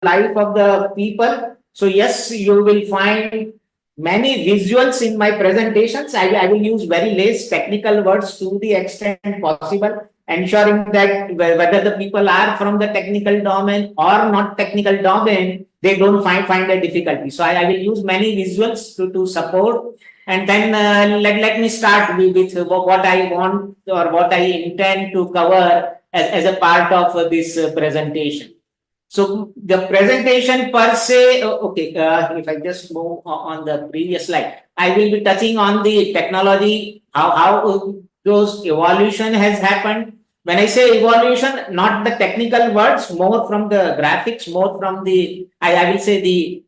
life of the people. So yes, you will find many visuals in my presentations. I will use very less technical words to the extent possible, ensuring that whether the people are from the technical domain or not technical domain, they don't find a difficulty. So I will use many visuals to support. And then let me start with what I want or what I intend to cover as a part of this presentation. So the presentation per se, okay, if I just move on the previous slide, I will be touching on the technology, how those evolution has happened. When I say evolution, not the technical words, more from the graphics, more from the, I will say the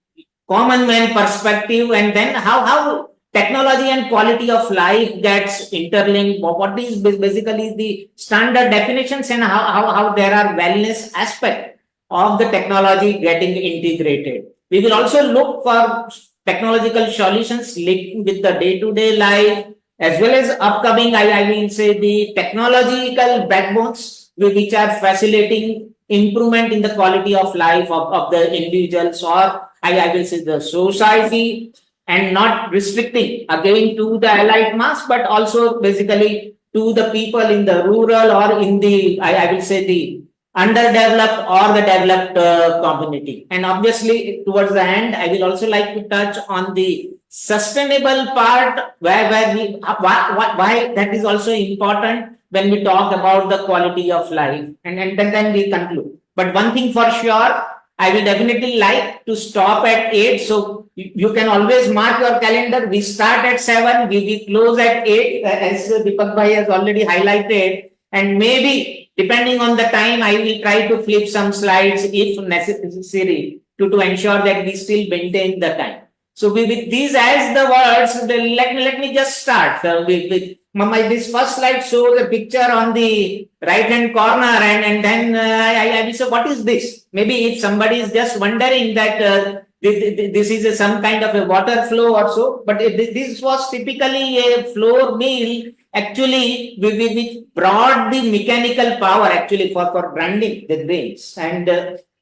common man perspective, and then how technology and quality of life gets interlinked. What is basically the standard definitions and how there are wellness aspect of the technology getting integrated. We will also look for technological solutions linked with the day-to-day life, as well as upcoming, I will say the technological backbones which are facilitating improvement in the quality of life of the individuals, or I will say the society, and not restricting again to the allied mass, but also basically to the people in the rural or in the, I will say the underdeveloped or the developed community. And obviously towards the end, I will also like to touch on the sustainable part where we, why that is also important when we talk about the quality of life, and then we conclude. But one thing for sure, I will definitely like to stop at 8. So you can always mark your calendar. We start at 7, we close at 8, as Deepak Bhai has already highlighted. And maybe depending on the time, I will try to flip some slides if necessary to ensure that we still maintain the time. So with these as the words, let me just start with this first slide shows a picture on the right hand corner, and then I will say, what is this? Maybe if somebody is just wondering that this is some kind of a water flow or so, but this was typically a floor mill actually which brought the mechanical power actually for grinding the grains. And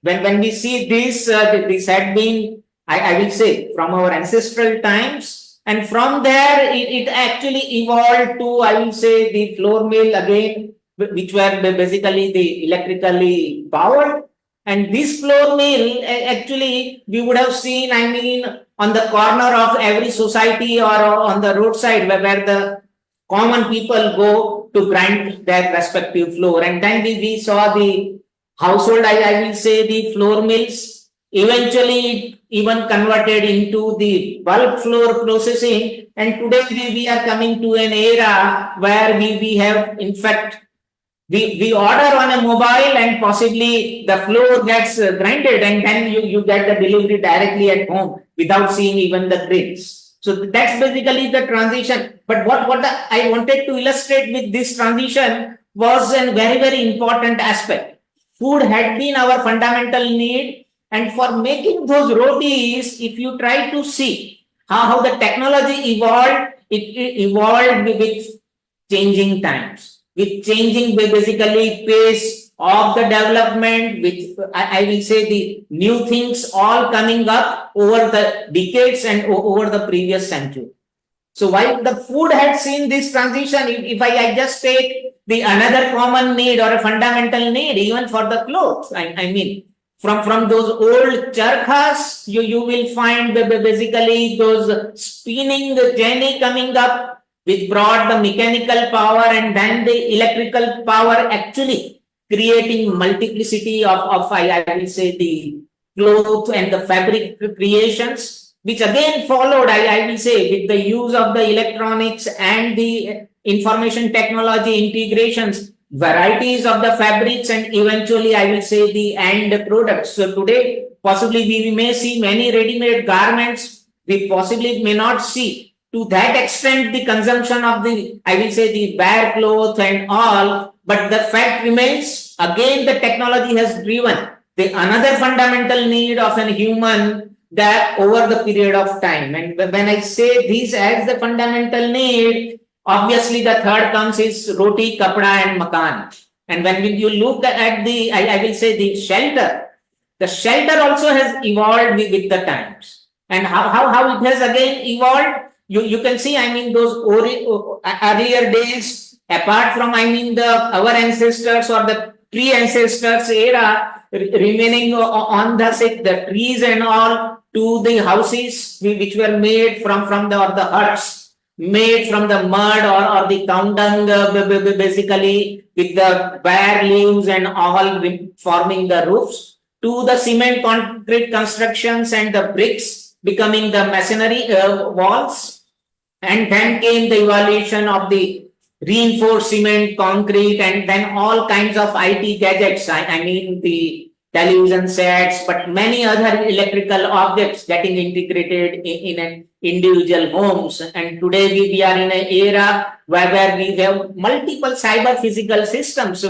when we see this, this had been, I will say, from our ancestral times. And from there, it actually evolved to, I will say, the floor mill again, which were basically the electrically powered. And this floor mill, actually, we would have seen, I mean, on the corner of every society or on the roadside where the common people go to grind their respective floor. And then we saw the household, I will say, the floor mills. Eventually, even converted into the bulk floor processing, and today we are coming to an era where we have, in fact, we order on a mobile and possibly the floor gets grinded, and then you get the delivery directly at home without seeing even the grains. So that's basically the transition. But what I wanted to illustrate with this transition was a very important aspect. Food had been our fundamental need. And for making those rotis, if you try to see how the technology evolved, it evolved with changing times, with changing basically pace of the development, which I will say the new things all coming up over the decades and over the previous century. So while the food had seen this transition, if I just take the another common need or a fundamental need, even for the clothes, I mean, from those old charkhas, you will find basically those spinning jenny coming up, which brought the mechanical power and then the electrical power, actually creating multiplicity of I will say the cloth and the fabric creations, which again followed, I will say, with the use of the electronics and the information technology integrations, varieties of the fabrics, and eventually I will say the end products. So today possibly we may see many ready-made garments, we possibly may not see to that extent the consumption of the, I will say, the bare cloth and all, but the fact remains, again the technology has driven the another fundamental need of a human that over the period of time. And when I say this as the fundamental need, obviously the third comes is roti, kapda and makan. And when you look at the, I will say the shelter, the shelter also has evolved with the times. And how it has again evolved, you can see, I mean, those earlier days, apart from, I mean, our ancestors or the pre-ancestors era, remaining on the trees and all, to the houses which were made from the huts made from the mud or the cow dung, basically with the bare leaves and all forming the roofs, to the cement concrete constructions and the bricks becoming the masonry walls. And then came the evolution of the reinforced cement, concrete, and then all kinds of IT gadgets. I mean, the television sets, but many other electrical objects getting integrated in an individual homes. And today we are in an era where we have multiple cyber physical systems,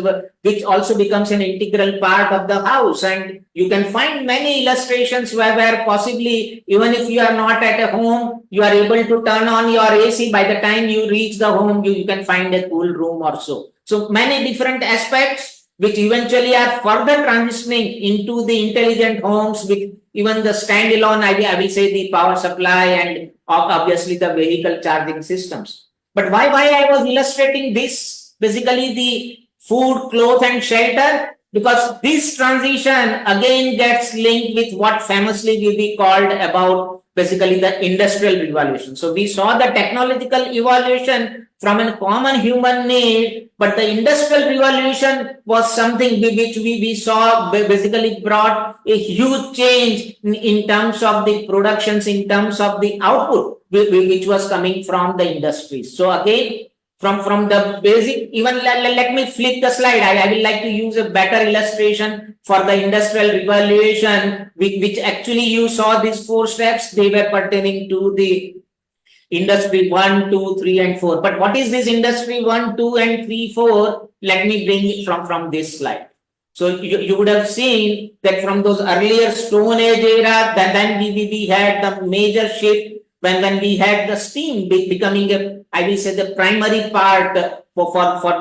which also becomes an integral part of the house. And you can find many illustrations where possibly, even if you are not at a home, you are able to turn on your AC. By the time you reach the home, you can find a cool room or so. So many different aspects which eventually are further transitioning into the intelligent homes with even the standalone, I will say, the power supply and obviously the vehicle charging systems. But why I was illustrating this, basically the food, cloth and shelter, because this transition again gets linked with what famously will be called about basically the industrial revolution. So we saw the technological evolution from a common human need, but the industrial revolution was something which we saw basically brought a huge change in terms of the productions, in terms of the output which was coming from the industries. So again, from the basic, even let me flip the slide. I will like to use a better illustration for the industrial revolution, which actually you saw these 4 steps. They were pertaining to the industry 1, 2, 3 and 4. But what is this industry 1, 2 and 3, 4? Let me bring it from this slide. So you would have seen that from those earlier Stone Age era, then we had the major shift when we had the steam becoming a, I will say, the primary part for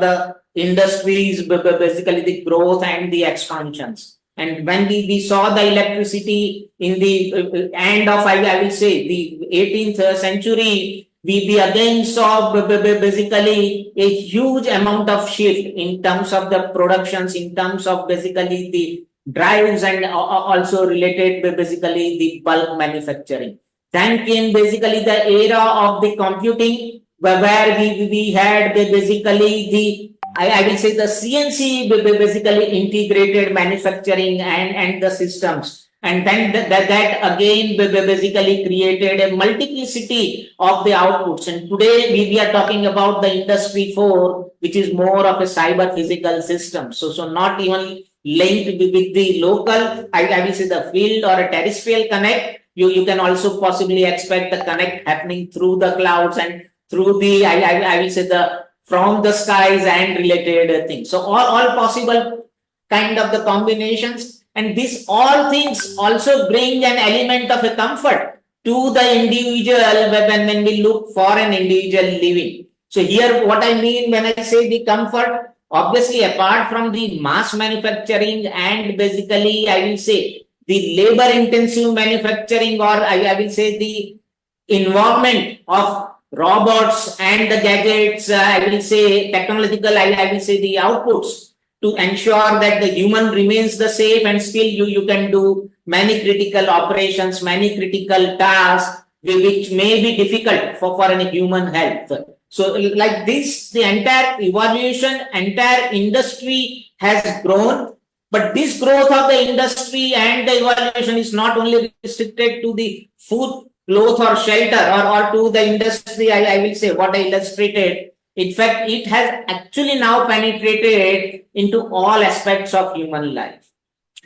the industries, basically the growth and the expansions. And when we saw the electricity in the end of, I will say, the 18th century, we again saw basically a huge amount of shift in terms of the productions, in terms of basically the drives and also related basically the bulk manufacturing. Then came basically the era of the computing, where we had basically the, I will say, the CNC basically integrated manufacturing and the systems. And then that again basically created a multiplicity of the outputs. And today we are talking about the industry 4, which is more of a cyber physical system. So not even linked with the local, I will say, the field or a terrestrial connect. You can also possibly expect the connect happening through the clouds and through the, I will say, the from the skies and related things. So all possible kind of the combinations, and these all things also bring an element of a comfort to the individual when we look for an individual living. So here what I mean when I say the comfort, obviously apart from the mass manufacturing and basically I will say the labor intensive manufacturing, or I will say the involvement of robots and the gadgets, I will say technological, I will say the outputs to ensure that the human remains the safe, and still you can do many critical operations, many critical tasks which may be difficult for any human health. So like this, the entire evolution, entire industry has grown. But this growth of the industry and the evolution is not only restricted to the food, cloth or shelter or to the industry, I will say, what I illustrated. In fact, it has actually now penetrated into all aspects of human life.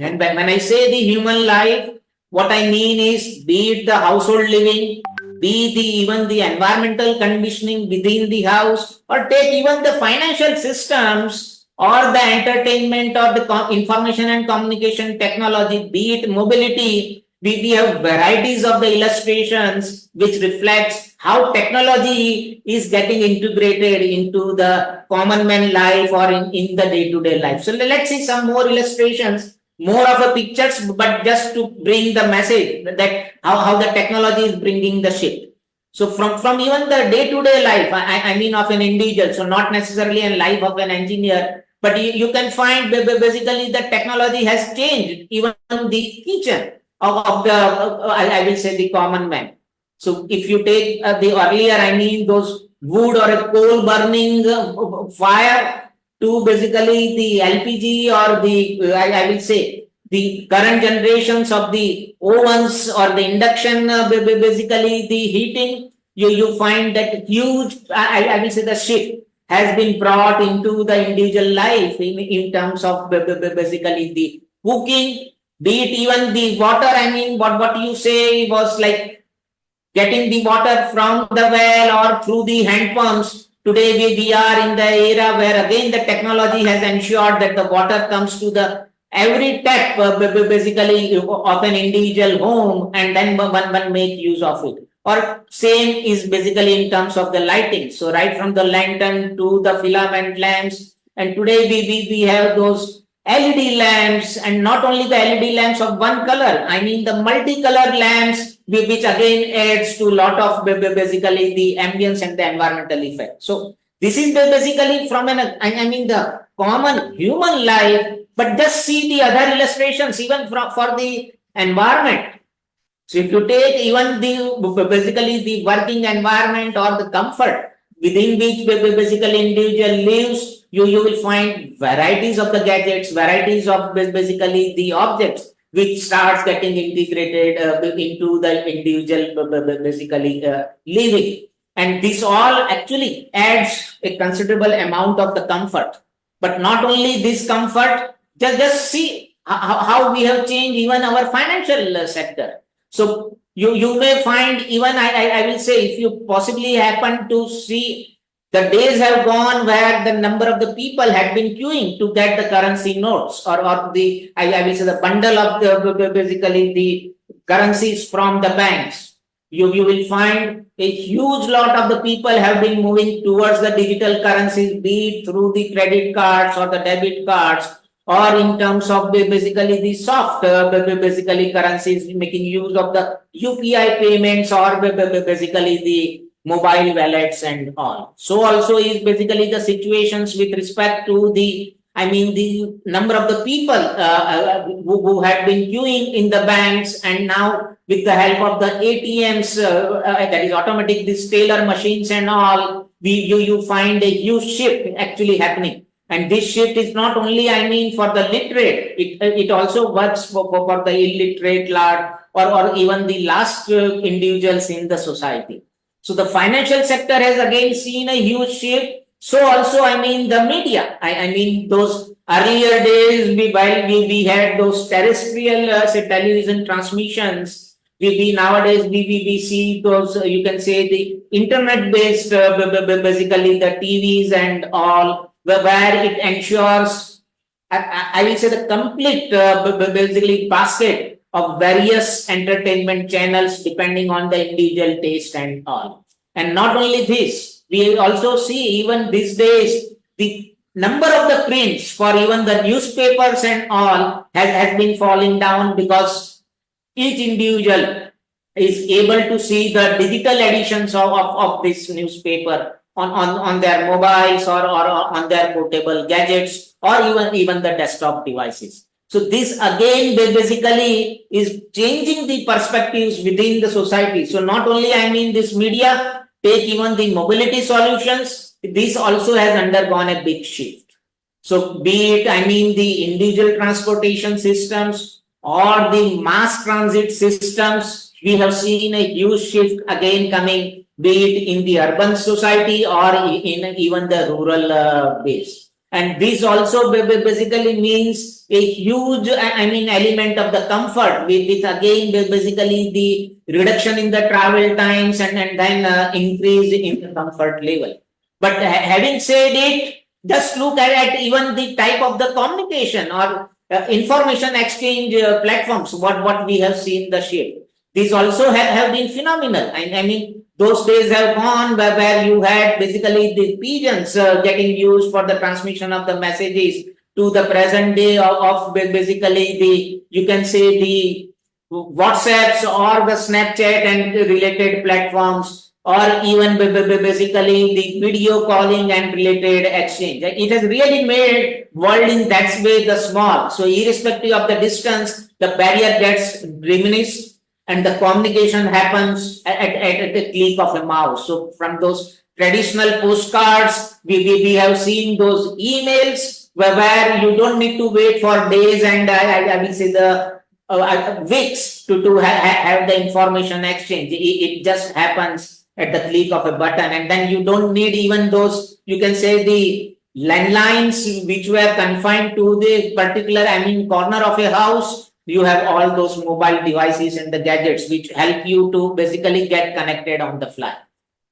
And when I say the human life, what I mean is, be it the household living, be even the environmental conditioning within the house, or take even the financial systems, or the entertainment, or the information and communication technology, be it mobility, we have varieties of the illustrations which reflects how technology is getting integrated into the common man life or in the day-to-day life. So let's see some more illustrations. more of a pictures, but just to bring the message that how the technology is bringing the shift. So from even the day-to-day life, I mean of an individual, so not necessarily a life of an engineer, but you can find basically the technology has changed even the kitchen of the, I will say, the common man. So if you take the earlier, I mean those wood or a coal burning fire to basically the LPG or the, I will say, the current generations of the ovens or the induction, basically the heating, you find that huge, I will say, the shift has been brought into the individual life in terms of basically the cooking, be it even the water. I mean, what you say was like getting the water from the well or through the hand pumps. Today we are in the era where again the technology has ensured that the water comes to the every tap basically of an individual home, and then one make use of it. Or same is basically in terms of the lighting. So right from the lantern to the filament lamps, and today we have those LED lamps, and not only the LED lamps of one color, I mean the multicolor lamps, which again adds to a lot of basically the ambience and the environmental effect. So this is basically from an, I mean the common human life, but just see the other illustrations even for the environment. So if you take even the basically the working environment or the comfort within which basically individual lives, you will find varieties of the gadgets, varieties of basically the objects which starts getting integrated into the individual basically living. And this all actually adds a considerable amount of the comfort. But not only this comfort, just see how we have changed even our financial sector. So you may find even, I will say, if you possibly happen to see, the days have gone where the number of the people had been queuing to get the currency notes or the, I will say, the bundle of the basically the currencies from the banks. You will find a huge lot of the people have been moving towards the digital currencies, be it through the credit cards or the debit cards, or in terms of basically the soft basically currencies, making use of the UPI payments or basically the mobile wallets and all. So also is basically the situations with respect to the, I mean the number of the people who had been queuing in the banks, and now with the help of the ATMs, that is automatic, these teller machines and all, you find a huge shift actually happening. And this shift is not only, I mean, for the literate, it also works for the illiterate lot or even the last individuals in the society. So the financial sector has again seen a huge shift. So also, I mean, the media, I mean, those earlier days, while we had those terrestrial say television transmissions, nowadays we see those, you can say, the internet based basically the TVs and all, where it ensures, I will say, the complete basically basket of various entertainment channels depending on the individual taste and all. And not only this, we also see even these days the number of the prints for even the newspapers and all has been falling down, because each individual is able to see the digital editions of this newspaper on their mobiles or on their portable gadgets or even the desktop devices. So this again basically is changing the perspectives within the society. So not only, I mean, this media, take even the mobility solutions, this also has undergone a big shift. So be it, I mean, the individual transportation systems or the mass transit systems, we have seen a huge shift again coming, be it in the urban society or in even the rural base. And this also basically means a huge, I mean, element of the comfort with again basically the reduction in the travel times and then increase in the comfort level. But having said it, just look at even the type of the communication or information exchange platforms, what we have seen the shift. These also have been phenomenal. I mean, those days have gone where you had basically the pigeons getting used for the transmission of the messages. to the present day of basically the, you can say, the WhatsApps or the Snapchat and related platforms, or even basically the video calling and related exchange. It has really made world in that way the small. So irrespective of the distance, the barrier gets diminished and the communication happens at the click of a mouse. So from those traditional postcards, we have seen those emails where you don't need to wait for days and I will say the weeks to have the information exchange. It just happens at the click of a button, and then you don't need even those, you can say, the landlines which were confined to the particular, corner of a house. You have all those mobile devices and the gadgets which help you to basically get connected on the fly.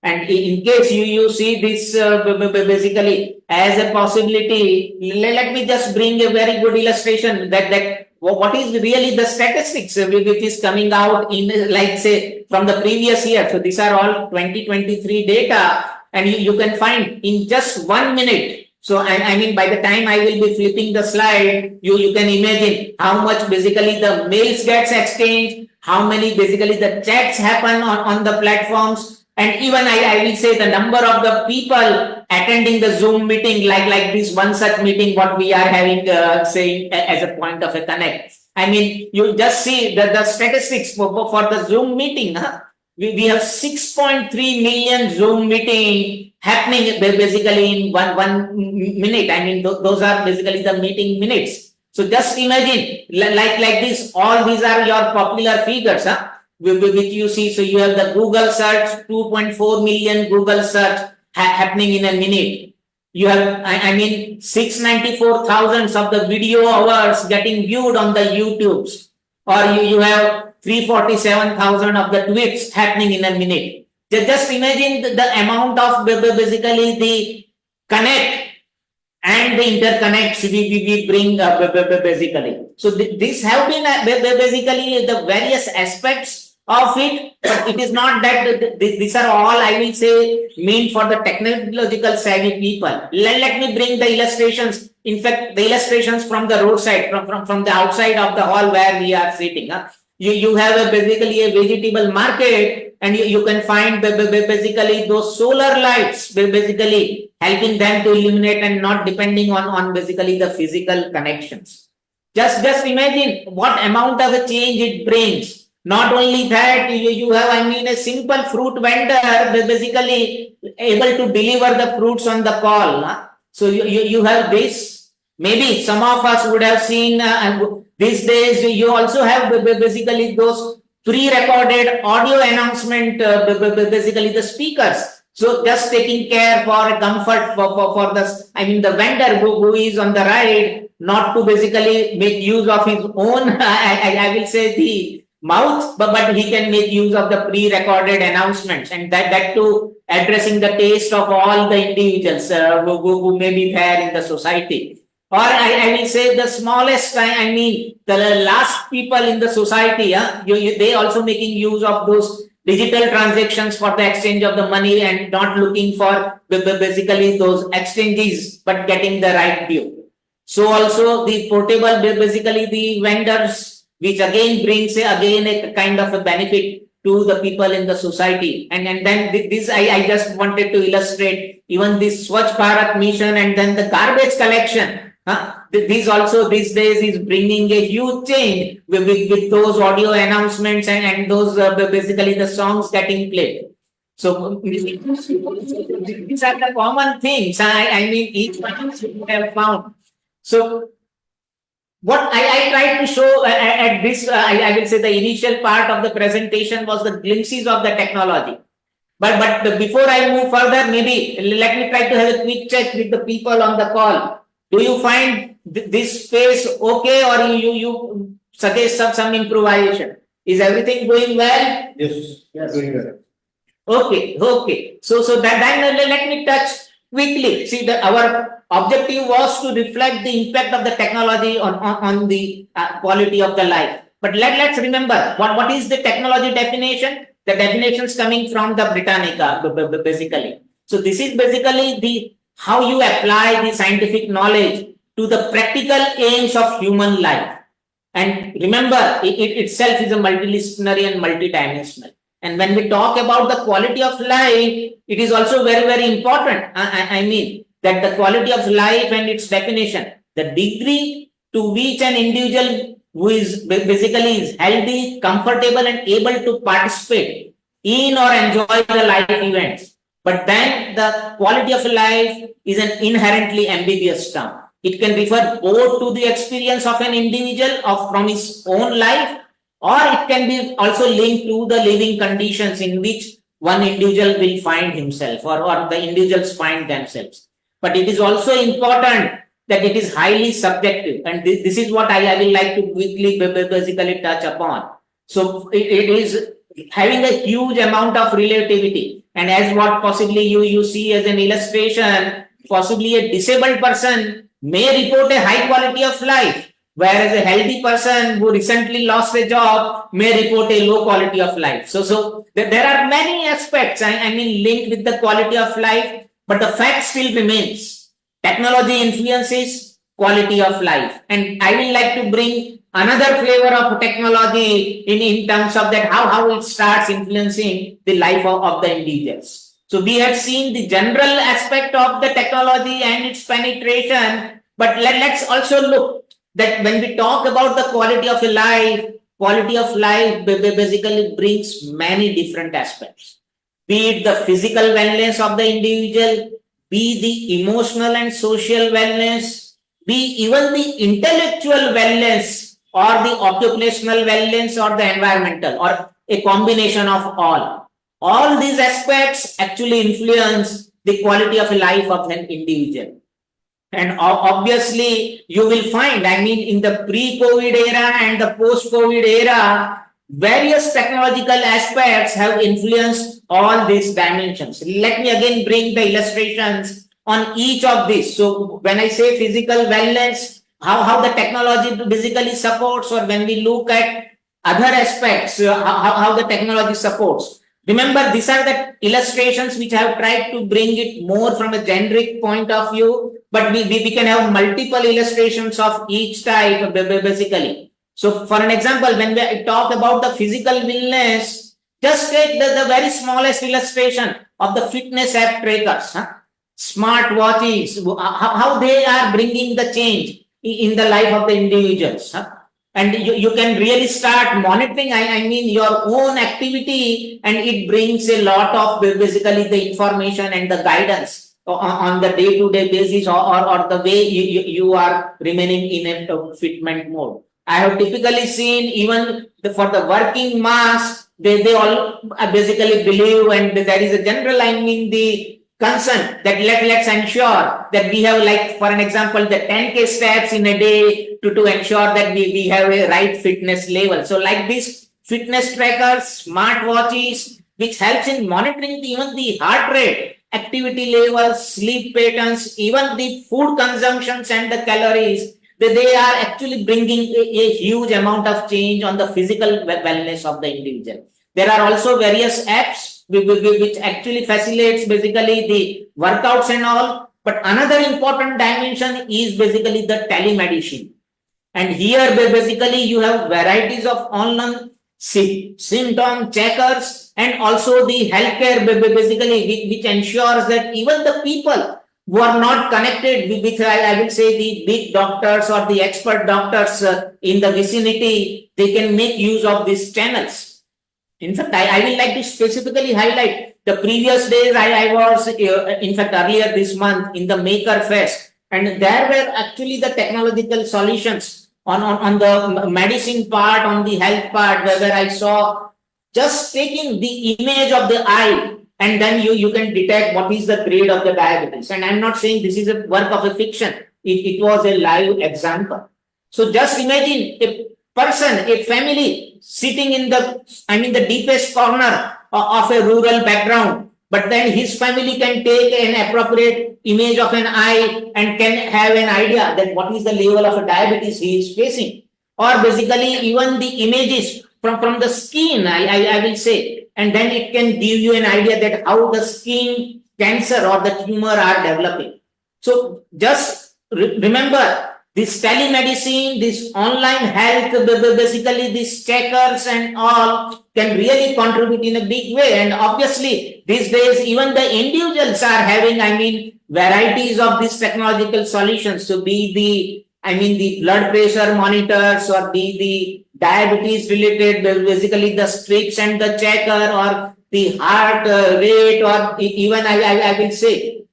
And in case you see this basically as a possibility, let me just bring a very good illustration that what is really the statistics which is coming out in, like, say, from the previous year. So these are all 2023 data, and you can find in just 1 minute. So I mean, by the time I will be flipping the slide, you can imagine how much basically the mails gets exchanged, how many basically the chats happen on the platforms. And even I will say the number of the people attending the Zoom meeting, like this one such meeting, what we are having, saying as a point of a connect. I mean, you just see the statistics for the Zoom meeting. We have 6.3 million Zoom meeting happening basically in one minute. I mean, those are basically the meeting minutes. So just imagine, like this, all these are your popular figures, which you see. So you have the Google search, 2.4 million Google search happening in a minute. You have, 694,000 of the video hours getting viewed on the YouTubes, or you have 347,000 of the tweets happening in a minute. Just imagine the amount of basically the connect and the interconnects we bring basically. So this have been basically the various aspects of it, but it is not that these are all, I will say, meant for the technological savvy people. Let me bring the illustrations. In fact, the illustrations from the roadside, from the outside of the hall where we are sitting. You have basically a vegetable market, and you can find basically those solar lights basically helping them to illuminate and not depending on basically the physical connections. Just imagine what amount of a change it brings. Not only that, you have, a simple fruit vendor basically able to deliver the fruits on the call. So you have this. Maybe some of us would have seen these days. You also have basically those pre-recorded audio announcement, basically the speakers. So just taking care for comfort for the vendor who is on the ride, not to basically make use of his own, I will say, the mouth, but he can make use of the pre-recorded announcements, and that too addressing the taste of all the individuals who may be there in the society. Or I will say the smallest, the last people in the society, they also making use of those digital transactions for the exchange of the money and not looking for basically those exchanges, but getting the right view. So also the portable, basically the vendors, which again brings again a kind of a benefit to the people in the society. And then this, I just wanted to illustrate even this Swachh Bharat mission, and then the garbage collection. This also these days is bringing a huge change with those audio announcements and those basically the songs getting played. So these are the common things. Each one we have found. So what I tried to show at this, I will say the initial part of the presentation was the glimpses of the technology. But before I move further, maybe let me try to have a quick check with the people on the call. Do you find this space okay, or you suggest some improvisation? Is everything going well? Yes, going well. Okay. So then let me touch quickly. See, our objective was to reflect the impact of the technology on the quality of the life. But let's remember what is the technology definition? The definition is coming from the Britannica, basically. So this is basically the how you apply the scientific knowledge to the practical aims of human life. And remember, it itself is a multidisciplinary and multidimensional. And when we talk about the quality of life, it is also very, very important. I mean, that the quality of life and its definition, the degree to which an individual who is basically is healthy, comfortable, and able to participate in or enjoy the life events. But then the quality of life is an inherently ambiguous term. It can refer both to the experience of an individual from his own life, or it can be also linked to the living conditions in which one individual will find himself, or the individuals find themselves. But it is also important that it is highly subjective, and this is what I will like to quickly basically touch upon. So it is having a huge amount of relativity, and as what possibly you see as an illustration, possibly a disabled person may report a high quality of life, whereas a healthy person who recently lost a job may report a low quality of life. So there are many aspects, I mean, linked with the quality of life, but the fact still remains. Technology influences quality of life, and I will like to bring another flavor of technology in terms of that how it starts influencing the life of the individuals. So we have seen the general aspect of the technology and its penetration, but let's also look that when we talk about the quality of life basically brings many different aspects. Be it the physical wellness of the individual, be the emotional and social wellness, be even the intellectual wellness, or the occupational wellness, or the environmental, or a combination of all. All these aspects actually influence the quality of life of an individual. And obviously, you will find, I mean, in the pre-COVID era and the post-COVID era, various technological aspects have influenced all these dimensions. Let me again bring the illustrations on each of these. So when I say physical wellness, how the technology basically supports, or when we look at other aspects, how the technology supports. Remember, these are the illustrations which I have tried to bring it more from a generic point of view, but we can have multiple illustrations of each type basically. So for an example, when we talk about the physical wellness, just take the very smallest illustration of the fitness app trackers, smart watches, how they are bringing the change in the life of the individuals. And you can really start monitoring, I mean, your own activity, and it brings a lot of basically the information and the guidance on the day-to-day basis, or the way you are remaining in a fitment mode. I have typically seen even for the working mass, they all basically believe, and there is a general, I mean, the concern that let's ensure that we have, like for an example, the 10K steps in a day to ensure that we have a right fitness level. So like these fitness trackers, smart watches, which helps in monitoring even the heart rate, activity levels, sleep patterns, even the food consumptions and the calories, they are actually bringing a huge amount of change on the physical wellness of the individual. There are also various apps which actually facilitates basically the workouts and all. But another important dimension is basically the telemedicine. And here basically you have varieties of online symptom checkers, and also the healthcare basically which ensures that even the people who are not connected with I will say the big doctors or the expert doctors in the vicinity, they can make use of these channels. In fact, I will like to specifically highlight the previous days. I was, in fact, earlier this month in the Maker Fest, and there were actually the technological solutions on the medicine part, on the health part, where I saw just taking the image of the eye, and then you can detect what is the grade of the diabetes. And I'm not saying this is a work of a fiction. It was a live example. So just imagine a person, a family sitting in the deepest corner of a rural background, but then his family can take an appropriate image of an eye and can have an idea that what is the level of a diabetes he is facing. Or basically even the images from the skin, I will say, and then it can give you an idea that how the skin cancer or the tumor are developing. So just remember, this telemedicine, this online health, basically these checkers and all can really contribute in a big way. And obviously, these days, even the individuals are having, I mean, varieties of these technological solutions. So be the, I mean, the blood pressure monitors, or be the diabetes related, basically the strips and the checker, or the heart rate, or even I will say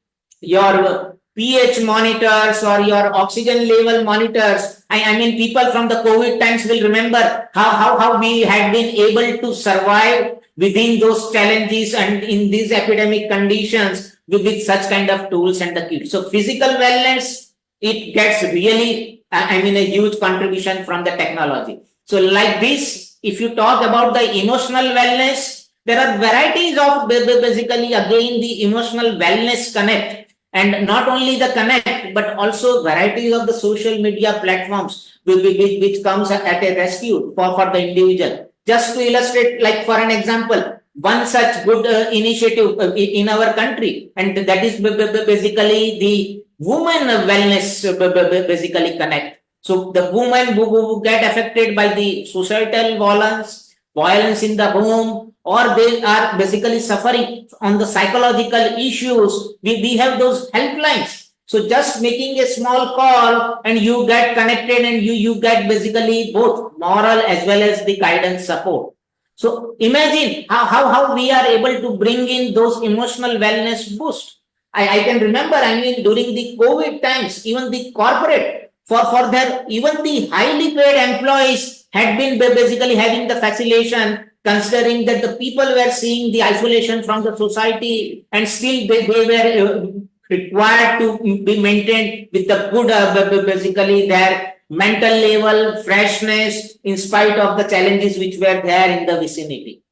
your pH monitors or your oxygen level monitors. I mean, people from the COVID times will remember how we had been able to survive within those challenges and in these epidemic conditions with such kind of tools and the kits. So physical wellness, it gets really, I mean, a huge contribution from the technology. So like this, if you talk about the emotional wellness, there are varieties of basically again the emotional wellness connect. And not only the connect, but also varieties of the social media platforms which comes at a rescue for the individual. Just to illustrate, like for an example, one such good initiative in our country, and that is basically the women wellness basically connect. So the women who get affected by the societal violence in the home, or they are basically suffering on the psychological issues, we have those helplines. So just making a small call and you get connected, and you get basically both moral as well as the guidance support. So imagine how we are able to bring in those emotional wellness boost. I can remember, I mean, during the COVID times, even the corporate, for their, even the highly paid employees had been basically having the facilitation, considering that the people were seeing the isolation from the society, and still they were required to be maintained with the good, basically their mental level, freshness, in spite of the challenges which were there in the vicinity.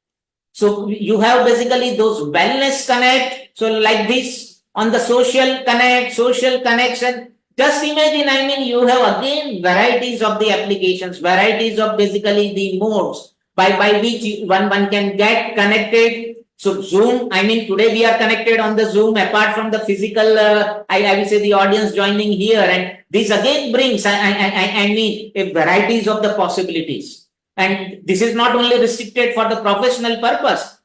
So you have basically those wellness connect. So like this, on the social connect, social connection, just imagine, I mean, you have again varieties of the applications, varieties of basically the modes by which one can get connected. So Zoom, I mean, today we are connected on the Zoom, apart from the physical, I will say the audience joining here, and this again brings, I mean, a varieties of the possibilities. And this is not only restricted for the professional purpose.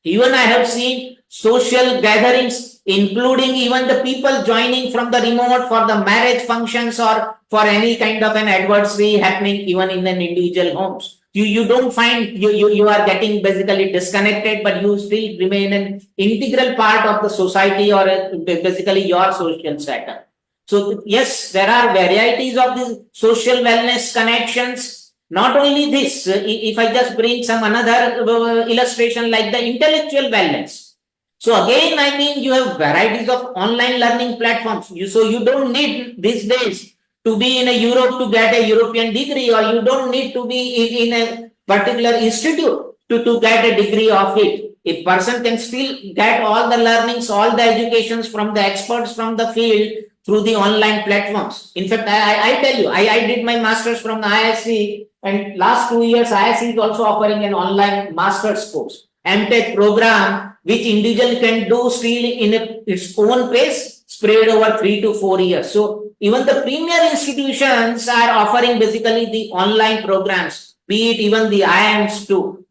Even I have seen social gatherings, including even the people joining from the remote for the marriage functions or for any kind of an adversity happening even in an individual homes. You don't find you are getting basically disconnected, but you still remain an integral part of the society, or basically your social setup. So yes, there are varieties of these social wellness connections. Not only this, if I just bring some another illustration like the intellectual wellness. So again, I mean, you have varieties of online learning platforms. So you don't need these days to be in a Europe to get a European degree, or you don't need to be in a particular institute to get a degree of it. A person can still get all the learnings, all the educations from the experts from the field through the online platforms. In fact, I tell you, I did my master's from the ISC, and last 2 years ISC is also offering an online master's course, MTech program, which individual can do still in its own pace, spread over 3 to 4 years. So even the premier institutions are offering basically the online programs, be it even the IIMs too.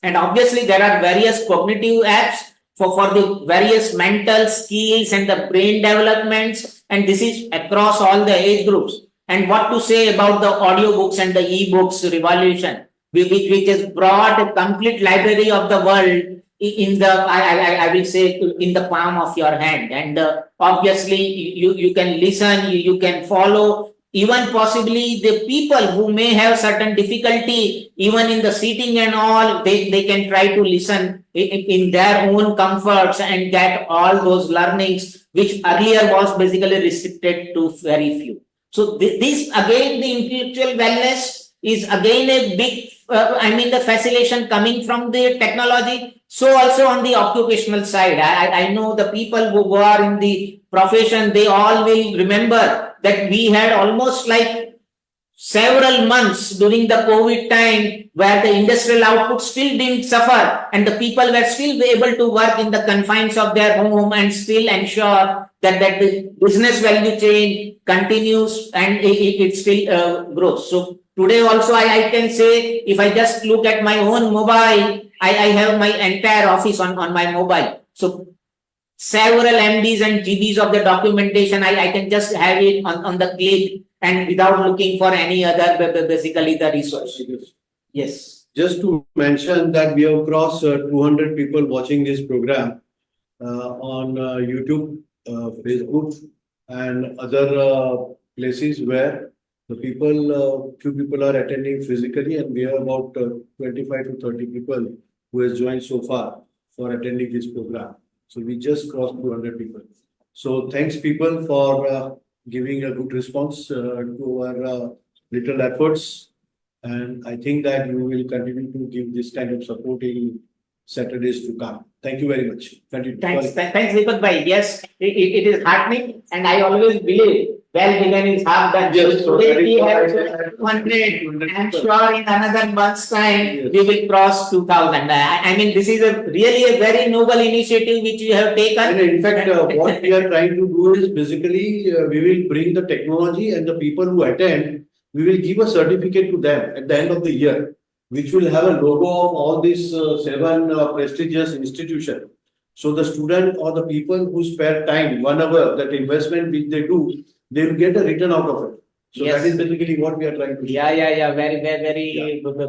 And obviously there are various cognitive apps for the various mental skills and the brain developments, and this is across all the age groups. And what to say about the audiobooks and the e-books revolution, which has brought a complete library of the world in the, I will say, in the palm of your hand. And obviously you can listen, you can follow, even possibly the people who may have certain difficulty even in the seating and all, they can try to listen in their own comforts and get all those learnings which earlier was basically restricted to very few. So this again, the intellectual wellness is again a big, I mean, the facilitation coming from the technology. So also on the occupational side, I know the people who are in the profession, they all will remember that we had almost like several months during the COVID time where the industrial output still didn't suffer, and the people were still able to work in the confines of their home and still ensure that the business value chain continues and it still grows. So today also I can say, if I just look at my own mobile, I have my entire office on my mobile. So several MBs and GBs of the documentation, I can just have it on the click and without looking for any other, basically the resource. Yes. Just to mention that we have crossed 200 people watching this program on YouTube, Facebook, and other places where the people, few people are attending physically, and we have about 25 to 30 people who has joined so far for attending this program. So we just crossed 200 people. So thanks people for giving a good response to our little efforts. And I think that you will continue to give this kind of support in Saturdays to come. Thank you very much. Thanks, Deepak bhai. Yes, it is heartening, and I always believe well begun is half done. Yes, so today we have 200. I'm sure in another month's time we will cross 2000. I mean, this is really a very noble initiative which you have taken. And in fact, what we are trying to do is basically we will bring the technology, and the people who attend, we will give a certificate to them at the end of the year, which will have a logo of all these 7 prestigious institutions. So the student or the people who spare time, 1 hour, that investment which they do, they will get a return out of it. So that is basically what we are trying to do. Yeah. Very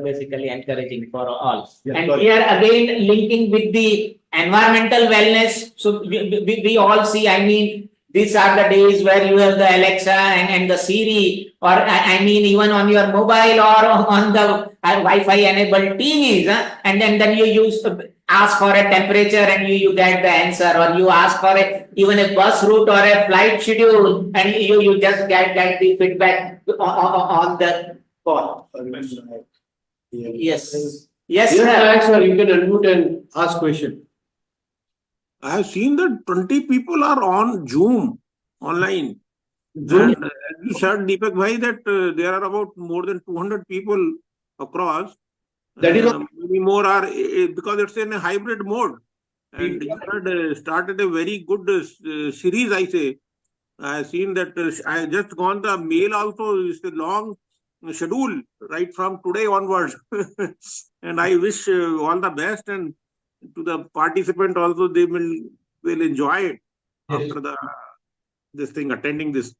basically encouraging for all. And here again, linking with the environmental wellness. So we all see, I mean, these are the days where you have the Alexa and the Siri, or I mean, even on your mobile or on the Wi-Fi enabled TVs, and then you use ask for a temperature and you get the answer, or you ask for even a bus route or a flight schedule and you just get the feedback on the call. Yes, sir, you can unmute and ask question. I have seen that 20 people are on Zoom online. And as you said, Deepak bhai, that there are about more than 200 people across. That is maybe more are because it's in a hybrid mode. And you had started a very good series, I say. I have seen that I just gone the mail also is a long schedule right from today onwards. And I wish all the best, and to the participant also, they will enjoy it after attending this.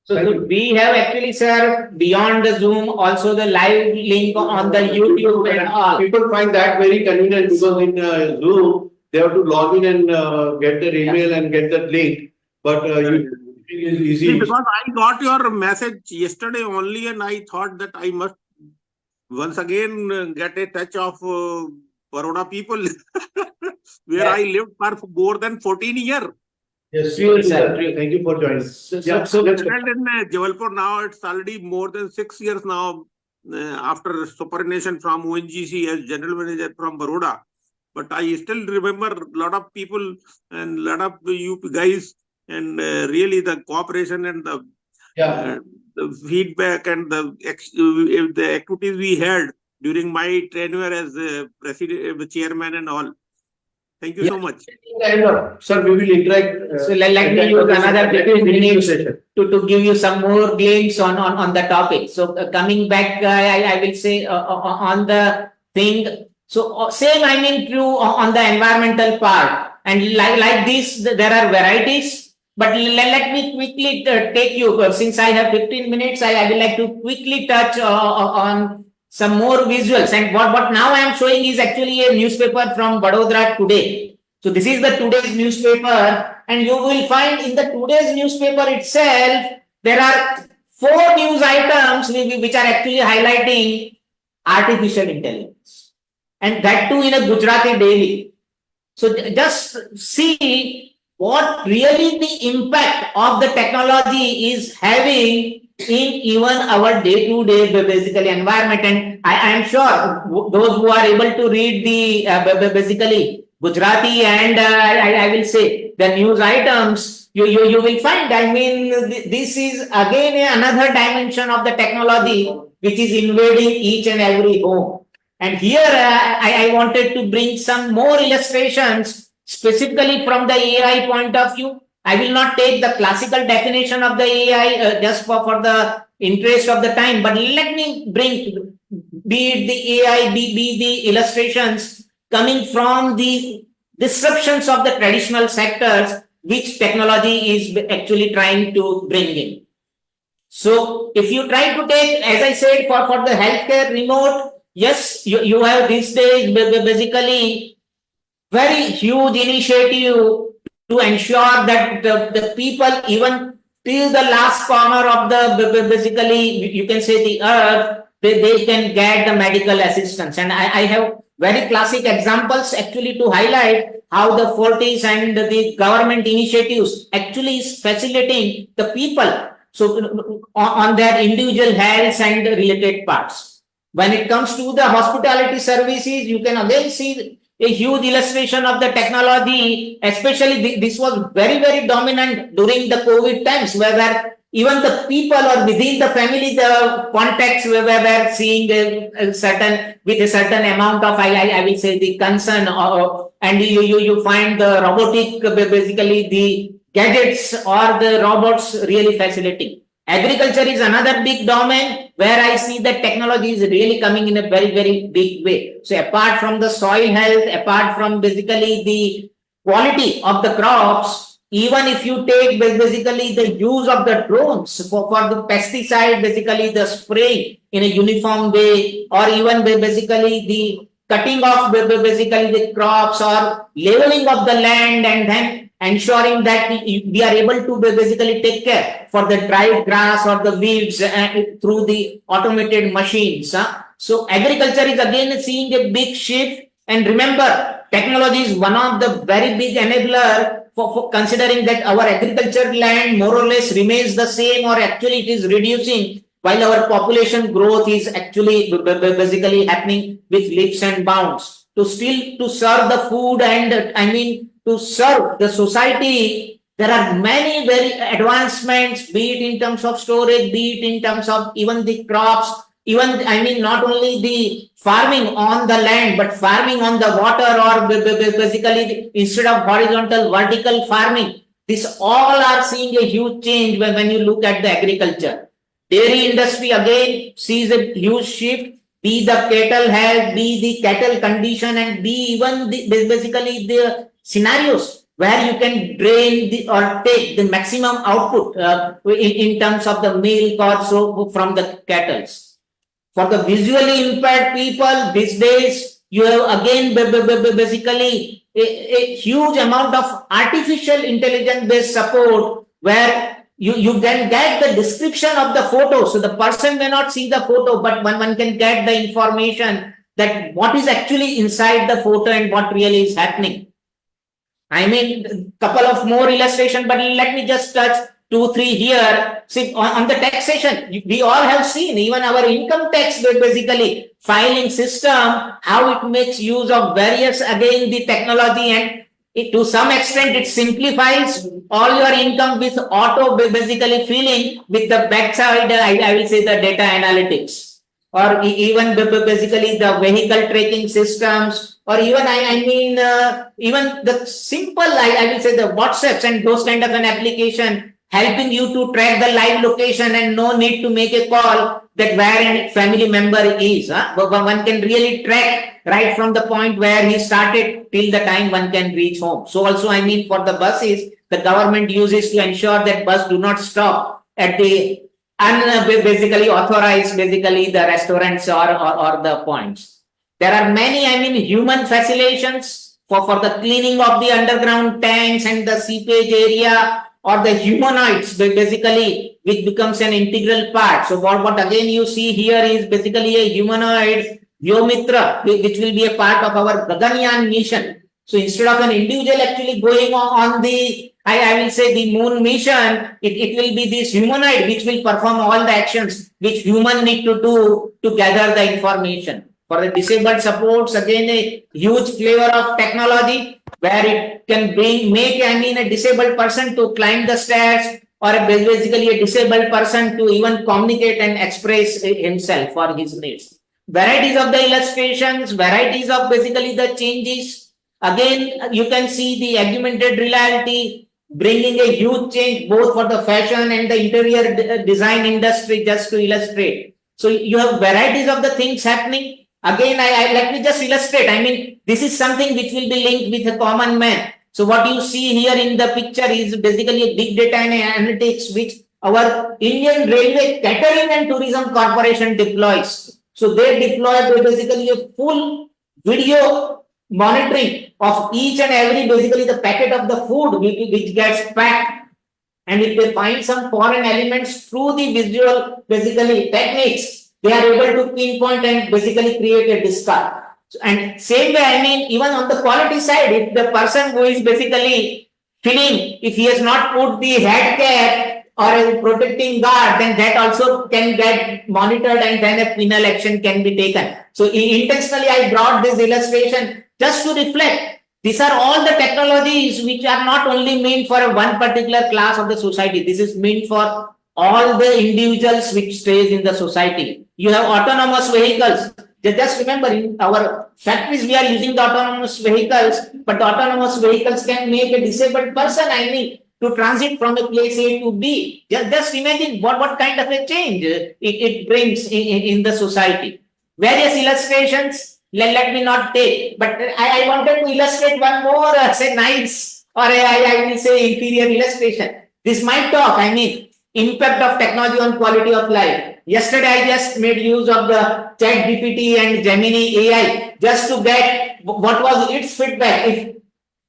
So we have actually, sir, beyond the Zoom, also the live link on the YouTube and all. People find that very convenient because in Zoom, they have to log in and get their email and get that link. But YouTube is easy. Because I got your message yesterday only, and I thought that I must once again get a touch of Baroda people, where I lived for more than 14 years. Yes, sir. Thank you for joining. So in Jabalpur now, it's already more than 6 years now after superannuation from ONGC as general manager from Baroda. But I still remember a lot of people and a lot of you guys, and really the cooperation and the feedback and the activities we had during my tenure as president, chairman and all. Thank you so much. Sir, we will interact. So let me use another 15 minutes to give you some more glimpse on the topic. So coming back, I will say on the thing. So same, I mean, true on the environmental part. And like this, there are varieties. But let me quickly take you, since I have 15 minutes, I would like to quickly touch on some more visuals. And what now I am showing is actually a newspaper from Vadodara today. So this is the today's newspaper, and you will find in the today's newspaper itself, there are 4 news items which are actually highlighting artificial intelligence, and that too in a Gujarati daily. So just see what really the impact of the technology is having in even our day-to-day basically environment. And I am sure those who are able to read the basically Gujarati and I will say the news items, you will find, I mean, this is again another dimension of the technology which is invading each and every home. And here I wanted to bring some more illustrations specifically from the AI point of view. I will not take the classical definition of the AI just for the interest of the time, but let me bring, be it the AI, be the illustrations coming from the disruptions of the traditional sectors which technology is actually trying to bring in. So if you try to take, as I said, for the healthcare remote, yes, you have these days basically very huge initiative to ensure that the people, even till the last corner of the basically you can say the earth, they can get the medical assistance. And I have very classic examples actually to highlight how the Fortis and the government initiatives actually is facilitating the people so on their individual health and related parts. When it comes to the hospitality services, you can again see a huge illustration of the technology, especially this was very dominant during the COVID times, where even the people or within the family, the contacts were seeing a certain, with a certain amount of, I will say, the concern, and you find the robotic, basically the gadgets or the robots really facilitating. Agriculture is another big domain where I see that technology is really coming in a very big way. So apart from the soil health, apart from basically the quality of the crops, even if you take basically the use of the drones for the pesticide, basically the spray in a uniform way, or even basically the cutting off basically the crops or leveling of the land, and then ensuring that we are able to basically take care for the dried grass or the weeds through the automated machines. So agriculture is again seeing a big shift. And remember, technology is one of the very big enabler for considering that our agriculture land more or less remains the same, or actually it is reducing, while our population growth is actually basically happening with leaps and bounds. To serve the food and to serve the society, there are many very advancements, be it in terms of storage, be it in terms of even the crops, even not only the farming on the land, but farming on the water, or basically instead of horizontal, vertical farming. This all are seeing a huge change when you look at the agriculture. Dairy industry again sees a huge shift, be the cattle health, be the cattle condition, and be even basically the scenarios where you can drain or take the maximum output in terms of the milk or so from the cattle. For the visually impaired people these days, you have again basically a huge amount of artificial intelligence based support where you can get the description of the photo. So the person may not see the photo, but one can get the information that what is actually inside the photo and what really is happening. Couple of more illustration, but let me just touch 2-3 here. See, on the taxation, we all have seen, even our income tax basically filing system, how it makes use of various, again, the technology, and to some extent it simplifies all your income with auto basically filling with the backside, I will say the data analytics, or even basically the vehicle tracking systems, or even even the simple, I will say the WhatsApps and those kind of an application helping you to track the live location and no need to make a call that where a family member is. But one can really track right from the point where he started till the time one can reach home. So also for the buses, the government uses to ensure that bus do not stop at the basically authorized basically the restaurants or the points. There are many human facilitations for the cleaning of the underground tanks and the seepage area, or the humanoids basically, which becomes an integral part. So what again you see here is basically a humanoid Vyomitra, which will be a part of our Gaganyaan mission. So instead of an individual actually going on the, I will say the moon mission, it will be this humanoid which will perform all the actions which human need to do to gather the information. For the disabled supports, again a huge flavor of technology where it can make a disabled person to climb the stairs, or basically a disabled person to even communicate and express himself or his needs. Varieties of the illustrations, varieties of basically the changes. Again, you can see the augmented reality, bringing a huge change both for the fashion and the interior design industry, just to illustrate. So you have varieties of the things happening. Again, I let me just illustrate. I mean, this is something which will be linked with a common man. So what you see here in the picture is basically a big data and analytics which our Indian Railway Catering and Tourism Corporation deploys. So they deploy basically a full video monitoring of each and every basically the packet of the food which gets packed, and if they find some foreign elements through the visual basically techniques, they are able to pinpoint and basically create a discard. And same way, I mean, even on the quality side, if the person who is basically filling, if he has not put the head cap or a protecting guard, then that also can get monitored and then a penal action can be taken. So intentionally, I brought this illustration just to reflect. These are all the technologies which are not only meant for one particular class of the society. This is meant for all the individuals which stays in the society. You have autonomous vehicles. Just remember, in our factories, we are using the autonomous vehicles, but the autonomous vehicles can make a disabled person, I mean, to transit from a place A to B. Just imagine what kind of a change it brings in the society. Various illustrations, let me not take, but I wanted to illustrate one more, say nice, or I will say inferior illustration. This might talk, I mean, impact of technology on quality of life. Yesterday, I just made use of the ChatGPT and Gemini AI just to get what was its feedback. If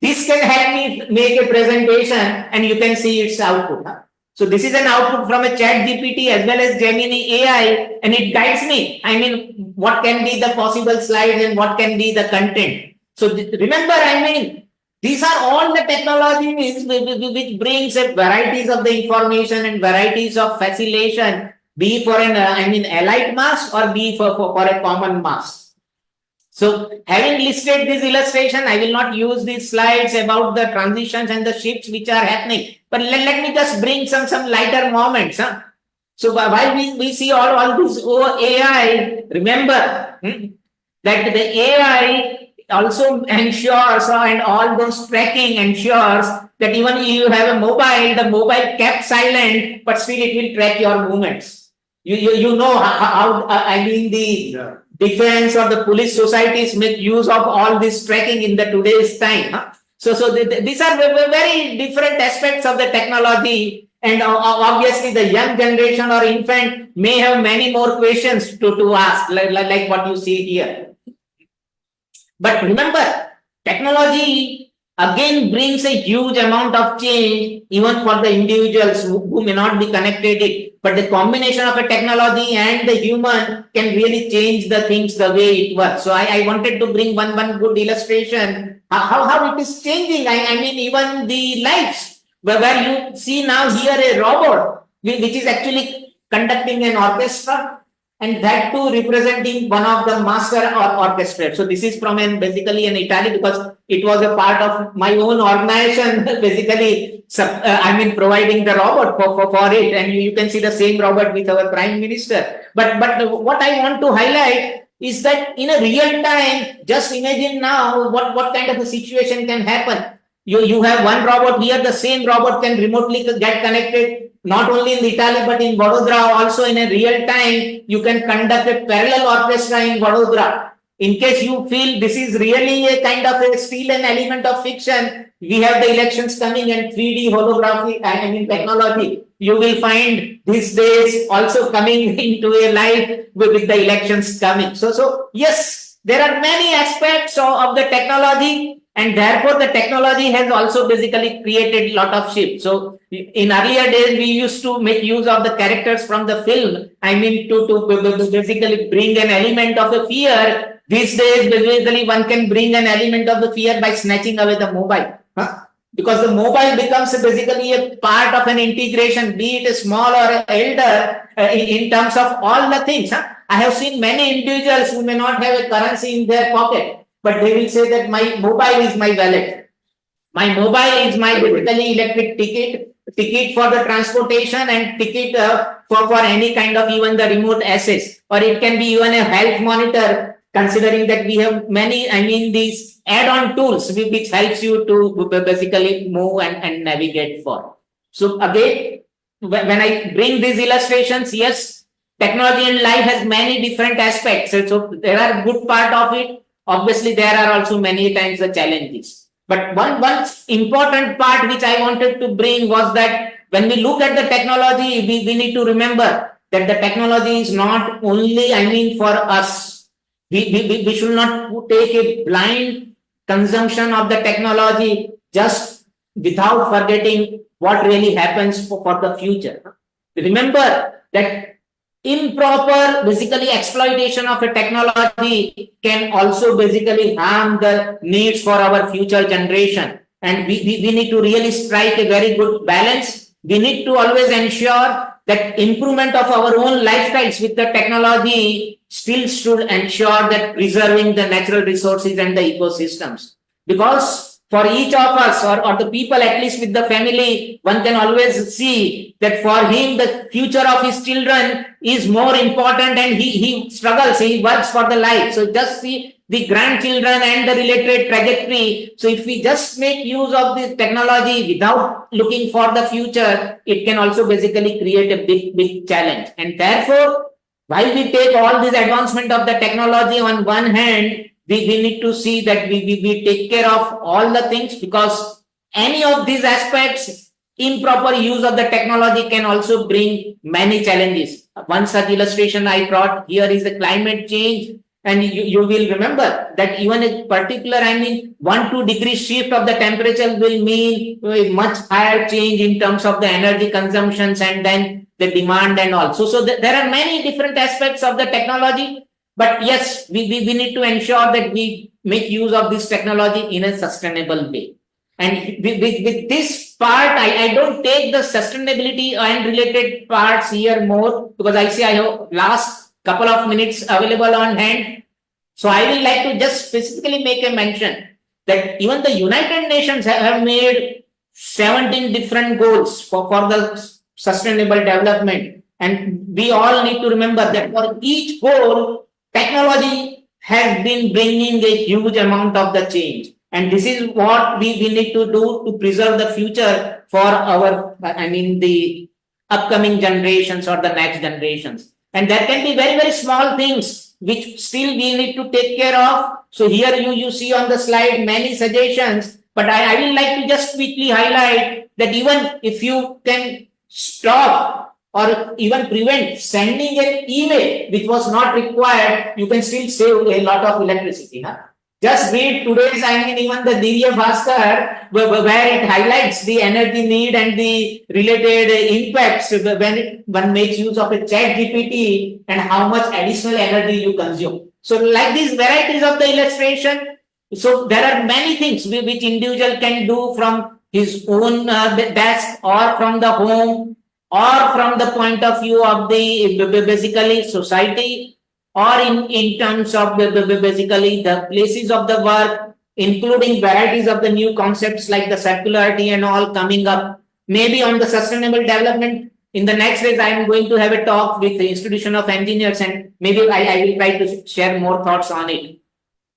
this can help me make a presentation and you can see its output. So this is an output from a ChatGPT as well as Gemini AI, and it guides me. I mean, what can be the possible slides and what can be the content. So remember, I mean, these are all the technologies which brings varieties of the information and varieties of facilitation, be for an allied mass or be for a common mass. So having listed this illustration, I will not use these slides about the transitions and the shifts which are happening, but let me just bring some lighter moments. So while we see all this AI, remember that the AI also ensures, and all those tracking ensures that even if you have a mobile, the mobile kept silent, but still it will track your movements. You know how the defense or the police societies make use of all this tracking in the today's time. So these are very different aspects of the technology, and obviously the young generation or infant may have many more questions to ask, like what you see here. But remember, technology again brings a huge amount of change even for the individuals who may not be connected. But the combination of a technology and the human can really change the things the way it works. So I wanted to bring one good illustration how it is changing. I mean, even the lives where you see now here a robot which is actually conducting an orchestra, and that too representing one of the master orchestrators. So this is from basically an Italy, because it was a part of my own organization, basically, providing the robot for it. And you can see the same robot with our Prime Minister. But what I want to highlight is that in a real time, just imagine now what kind of a situation can happen. You have one robot here, the same robot can remotely get connected, not only in Italy, but in Vadodara also in a real time. You can conduct a parallel orchestra in Vadodara. In case you feel this is really a kind of still an element of fiction, we have the elections coming and 3D holography, technology. You will find these days also coming into a life with the elections coming. So yes, there are many aspects of the technology. And therefore, the technology has also basically created a lot of shifts. So in earlier days, we used to make use of the characters from the film. To basically bring an element of a fear. These days, basically, one can bring an element of the fear by snatching away the mobile. Because the mobile becomes basically a part of an integration, be it a small or elder, in terms of all the things. I have seen many individuals who may not have a currency in their pocket, but they will say that my mobile is my wallet. My mobile is my basically electric ticket for the transportation, and ticket for any kind of even the remote access. Or it can be even a health monitor, considering that we have many, these add-on tools which helps you to basically move and navigate for. So again, when I bring these illustrations, yes, technology in life has many different aspects. So there are good part of it. Obviously, there are also many times the challenges. But one important part which I wanted to bring was that when we look at the technology, we need to remember that the technology is not only, I mean, for us. We should not take a blind consumption of the technology just without forgetting what really happens for the future. Remember that improper basically exploitation of a technology can also basically harm the needs for our future generation, and we need to really strike a very good balance. We need to always ensure that improvement of our own lifestyles with the technology still should ensure that preserving the natural resources and the ecosystems, because for each of us or the people, at least with the family, one can always see that for him the future of his children is more important, and he struggles, he works for the life. So just see the grandchildren and the related trajectory. So if we just make use of this technology without looking for the future, it can also basically create a big challenge. And therefore, while we take all this advancement of the technology on one hand, we need to see that we take care of all the things, because any of these aspects, improper use of the technology can also bring many challenges. One such illustration I brought here is the climate change, and you will remember that even a particular, 1-2 degree shift of the temperature will mean a much higher change in terms of the energy consumptions and then the demand and all. So there are many different aspects of the technology. But yes, we need to ensure that we make use of this technology in a sustainable way. And with this part, I don't take the sustainability and related parts here more, because I see I have last couple of minutes available on hand. So I will like to just specifically make a mention that even the United Nations have made 17 different goals for the sustainable development. And we all need to remember that for each goal, technology has been bringing a huge amount of the change, and this is what we need to do to preserve the future for our, the upcoming generations or the next generations. And there can be very, very small things which still we need to take care of. So here you see on the slide many suggestions, but I will like to just quickly highlight that even if you can stop or even prevent sending an email which was not required, you can still save a lot of electricity. Just read today's, even the Divya Bhaskar, where it highlights the energy need and the related impacts when one makes use of a chat GPT and how much additional energy you consume. So like these varieties of the illustration, so there are many things which individual can do from his own desk or from the home, or from the point of view of the basically society, or in terms of basically the places of the work, including varieties of the new concepts like the circularity and all coming up. Maybe on the sustainable development, in the next days I am going to have a talk with the Institution of Engineers, and maybe I will try to share more thoughts on it.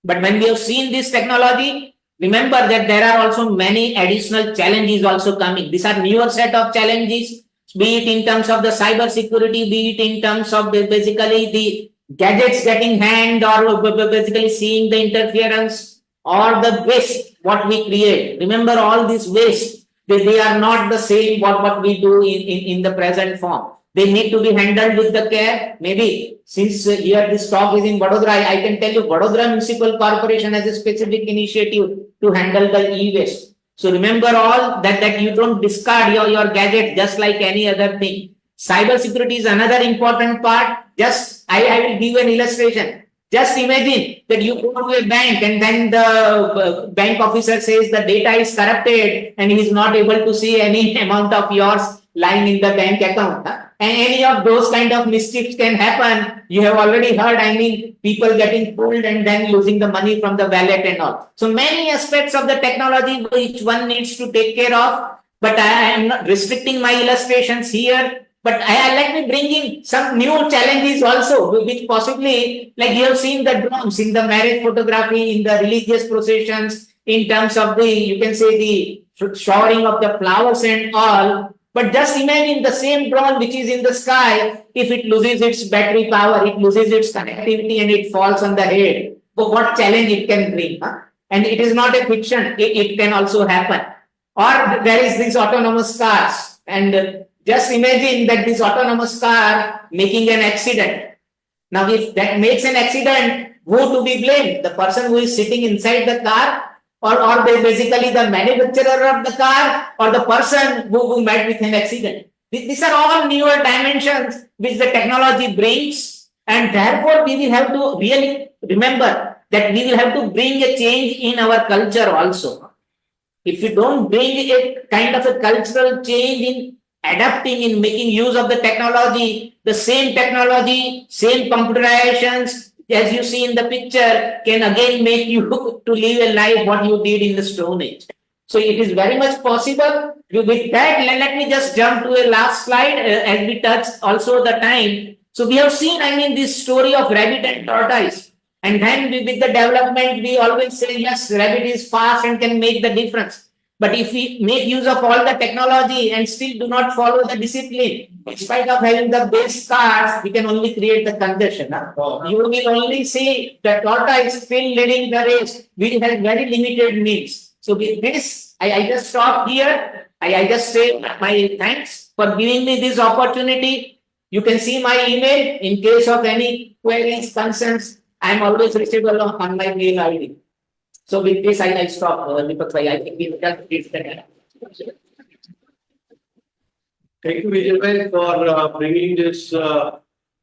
But when we have seen this technology, remember that there are also many additional challenges also coming. These are newer set of challenges, be it in terms of the cyber security, be it in terms of basically the gadgets getting hand, or basically seeing the interference, or the waste what we create. Remember, all these waste, they are not the same what we do in the present form. They need to be handled with the care. Maybe since here this talk is in Vadodara, I can tell you Vadodara Municipal Corporation has a specific initiative to handle the e-waste. So remember all that you don't discard your gadget just like any other thing. Cyber security is another important part. Just I will give an illustration. Just imagine that you go to a bank and then the bank officer says the data is corrupted and he is not able to see any amount of yours lying in the bank account. And any of those kind of mischiefs can happen. You have already heard, people getting pulled and then losing the money from the wallet and all. So many aspects of the technology which one needs to take care of, but I am not restricting my illustrations here. But let me bring in some new challenges also, which possibly, like you have seen the drones in the marriage photography, in the religious processions, in terms of the, you can say, the showering of the flowers and all. But just imagine the same drone which is in the sky, if it loses its battery power, it loses its connectivity and it falls on the head. So what challenge it can bring? Huh? And it is not a fiction, it can also happen. Or there is these autonomous cars, and just imagine that this autonomous car making an accident. Now, if that makes an accident, who to be blamed? The person who is sitting inside the car, or basically the manufacturer of the car, or the person who met with an accident. These are all newer dimensions which the technology brings, and therefore we will have to really remember that we will have to bring a change in our culture also. If you don't bring a kind of a cultural change in adapting, in making use of the technology, same computerizations, as you see in the picture, can again make you to live a life what you did in the Stone Age. So it is very much possible. With that, let me just jump to a last slide as we touch also the time. So we have seen, this story of rabbit and tortoise. And then with the development, we always say, yes, rabbit is fast and can make the difference. But if we make use of all the technology and still do not follow the discipline, in spite of having the best cars, we can only create the congestion. You will only see the tortoise still leading the race, which has very limited means. So with this, I just stop here. I just say my thanks for giving me this opportunity. You can see my email in case of any queries, concerns. I am always reachable on my mail ID. So with this, I stop, Deepak bhai. I think we can reach the end. Thank you, Vijay bhai, for bringing this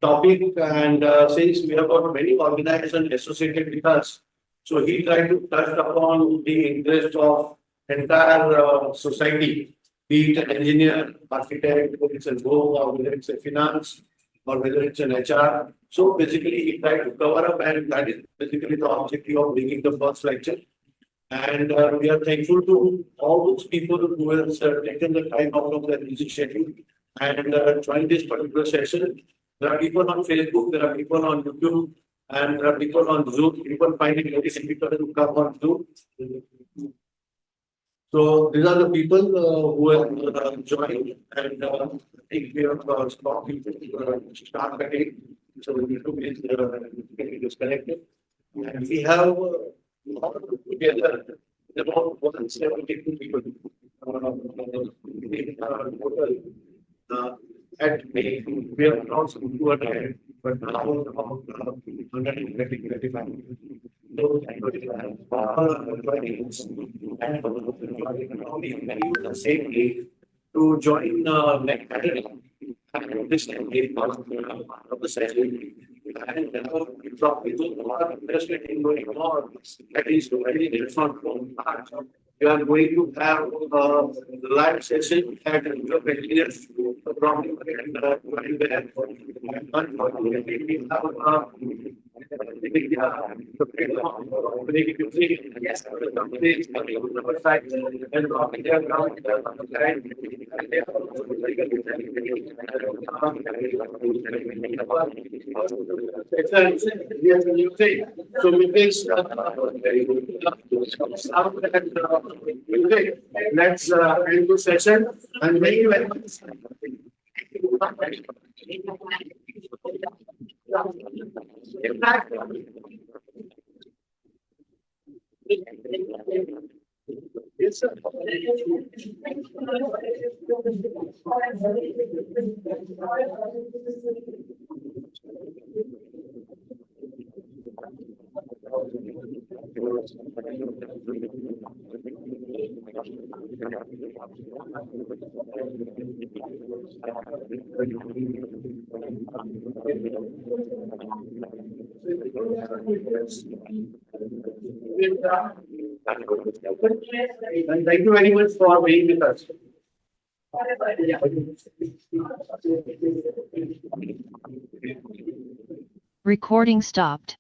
topic. And since we have got many organizations associated with us, so he tried to touch upon the interest of entire society, be it an engineer, architect, whether it's a law, or whether it's a finance, or whether it's an HR. So basically, he tried to cover up, and that is basically the objective of making the first lecture. And we are thankful to all those people who have taken the time out of their busy schedule and joined this particular session. There are people on Facebook, there are people on YouTube, and there are people on Zoom. People find it very difficult to come on Zoom. So these are the people who have joined, and I think we have stopped people start getting. So we need to get disconnected. And we have together about 172 people at May. We have announced 200, but now about 125. Those and safely to join next Saturday. This time of the session. And from people interested in going on, at least very different from that. We are going to have live session at the engineers from so with this, let's end the session and thank you very much. Yes, sir. And thank you very much for being with us. Recording stopped.